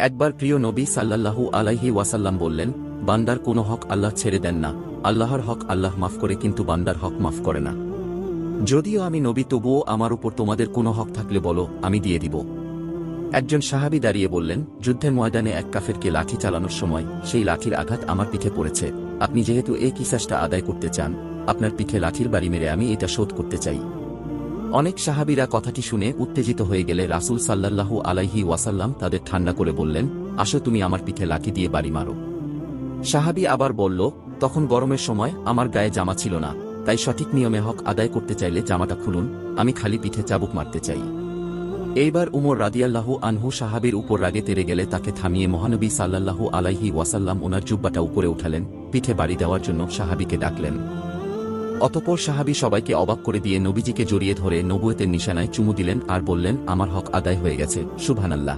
একবার প্রিয় নবী সাল্লাল্লাহু আলাইহি ওয়াসাল্লাম বললেন, বান্দার কোনো হক আল্লাহ ছেড়ে দেন না, আল্লাহর হক আল্লাহ মাফ করে কিন্তু বান্দার হক মাফ করে না। যদিও আমি নবী, তবুও আমার উপর তোমাদের কোনো হক থাকলে বলো, আমি দিয়ে দিব। একজন সাহাবী দাঁড়িয়ে বললেন, যুদ্ধের ময়দানে এক কাফেরকে লাঠি চালানোর সময় সেই লাঠির আঘাত আমার পিঠে পড়েছে। আপনি যেহেতু এই কিসাসটা আদায় করতে চান, আপনার পিঠে লাঠির বাড়ি মেরে আমি এটা শোধ করতে চাই। অনেক সাহাবীরা কথাটি শুনে উত্তেজিত হয়ে গেলে রাসূল সাল্লাল্লাহু আলাইহি ওয়াসাল্লাম তাদের ঠান্ডা করে বললেন, আসো তুমি আমার পিঠে লাঠি দিয়ে বাড়ি মারো। সাহাবী আবার বলল, তখন গরমের সময় আমার গায়ে জামা ছিল না, তাই সঠিক নিয়মে হক আদায় করতে চাইলে জামাটা খুলুন, আমি খালি পিঠে চাবুক মারতে চাই। এইবার উমর রাদিয়াল্লাহু আনহু সাহাবীর উপর রাগে তেড়ে গেলে তাকে থামিয়ে মহানবী সাল্লাল্লাহু আলাইহি ওয়াসাল্লাম ওনার জুব্বাটা উপরে উঠালেন, পিঠে বাড়ি দেওয়ার জন্য সাহাবীকে ডাকলেন। অতঃপর সাহাবী সবাইকে অবাক করে দিয়ে নবীজিকে জড়িয়ে ধরে নবুয়তের নিশানায় চুমু দিলেন আর বললেন, আমার হক আদায় হয়ে গেছে, সুবহানাল্লাহ।